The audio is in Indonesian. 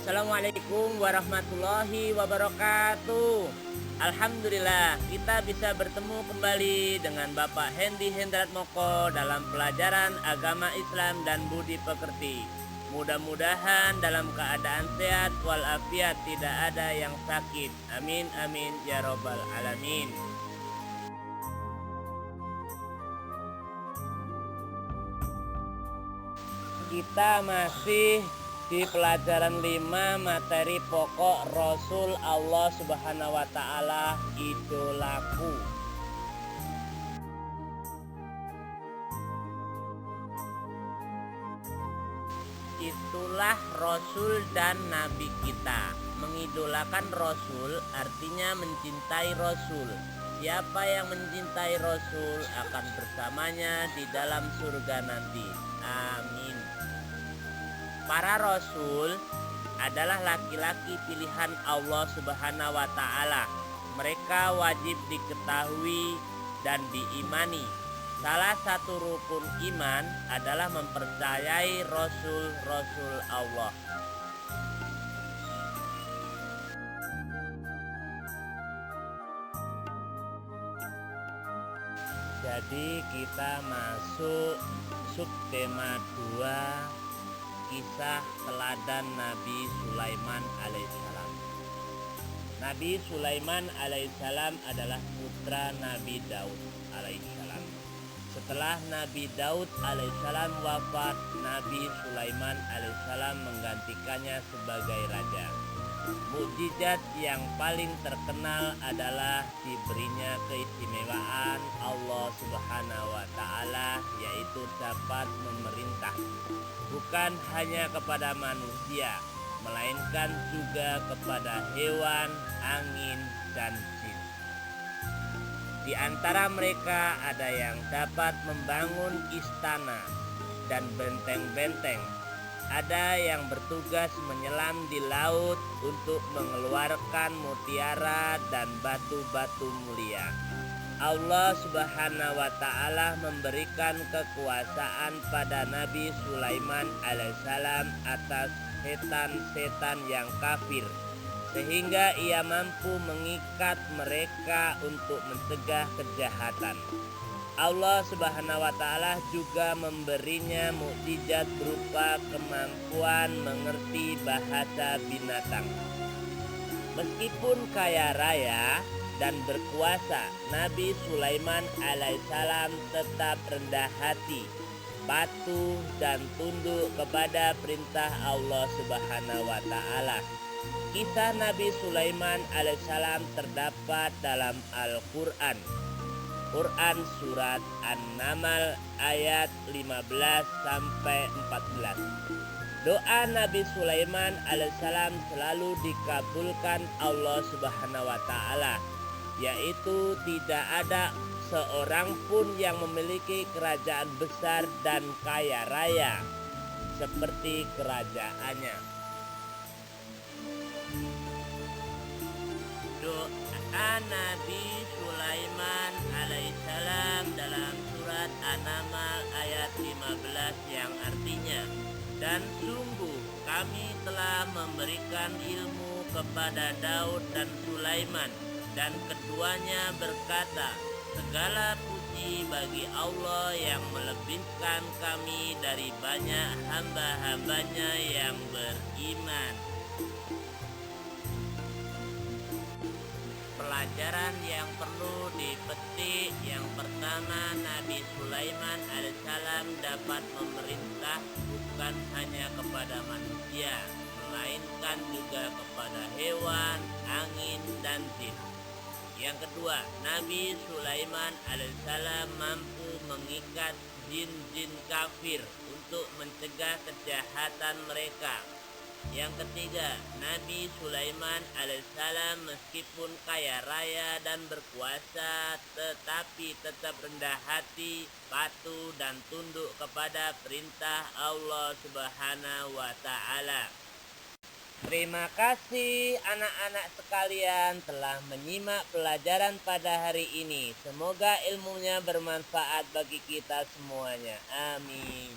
Assalamualaikum warahmatullahi wabarakatuh. Alhamdulillah kita bisa bertemu kembali dengan Bapak Hendy Hendrat Moko dalam pelajaran agama Islam dan budi pekerti. Mudah-mudahan dalam keadaan sehat walafiat, tidak ada yang sakit. Amin amin ya robbal alamin. Kita masih di pelajaran 5 materi pokok Rasul Allah Subhanahu wa taala, idolaku. Itulah Rasul dan Nabi kita. Mengidolakan Rasul artinya mencintai Rasul. Siapa yang mencintai Rasul akan bersamanya di dalam surga nanti. Amin. Para Rasul adalah laki-laki pilihan Allah Subhanahu wa taala. Mereka wajib diketahui dan diimani. Salah satu rukun iman adalah mempercayai Rasul-Rasul Allah. Jadi kita masuk subtema 2, kisah teladan Nabi Sulaiman alaihissalam. Nabi Sulaiman alaihissalam adalah putra Nabi Daud alaihissalam. Setelah Nabi Daud alaihissalam wafat, Nabi Sulaiman alaihissalam menggantikannya sebagai raja. Mukjizat yang paling terkenal adalah diberinya keistimewaan Allah Subhanahu wa taala, yaitu dapat memerintah bukan hanya kepada manusia, melainkan juga kepada hewan, angin, dan jin. Di antara mereka ada yang dapat membangun istana dan benteng-benteng. Ada yang bertugas menyelam di laut untuk mengeluarkan mutiara dan batu-batu mulia. Allah Subhanahu wa taala memberikan kekuasaan pada Nabi Sulaiman alaihissalam atas setan-setan yang kafir, sehingga ia mampu mengikat mereka untuk mencegah kejahatan. Allah Subhanahu wa taala juga memberinya mukjizat berupa kemampuan mengerti bahasa binatang. Meskipun kaya raya dan berkuasa, Nabi Sulaiman alaihissalam tetap rendah hati, patuh dan tunduk kepada perintah Allah Subhanahu wa taala. Kisah Nabi Sulaiman alaihissalam terdapat dalam Al-Quran. Quran surat An-Naml ayat 15-14. Doa Nabi Sulaiman alaihissalam selalu dikabulkan Allah Subhanahu wa taala, yaitu tidak ada seorang pun yang memiliki kerajaan besar dan kaya raya seperti kerajaannya. Doa Nabi Sulaiman alaihissalam dalam surat An-Naml ayat 15 yang artinya, dan sungguh kami telah memberikan ilmu kepada Daud dan Sulaiman, dan keduanya berkata, segala puji bagi Allah yang melebihkan kami dari banyak hamba-hambanya yang beriman. Pelajaran yang perlu dipetik, yang pertama, Nabi Sulaiman alaihissalam dapat memerintah bukan hanya kepada manusia, melainkan juga kepada hewan, angin, dan jin. Yang kedua, Nabi Sulaiman alaihissalam mampu mengikat jin-jin kafir untuk mencegah kejahatan mereka. Yang ketiga, Nabi Sulaiman alaihissalam meskipun kaya raya dan berkuasa, tetapi tetap rendah hati, patuh dan tunduk kepada perintah Allah Subhanahu wa taala. Terima kasih anak-anak sekalian telah menyimak pelajaran pada hari ini. Semoga ilmunya bermanfaat bagi kita semuanya. Amin.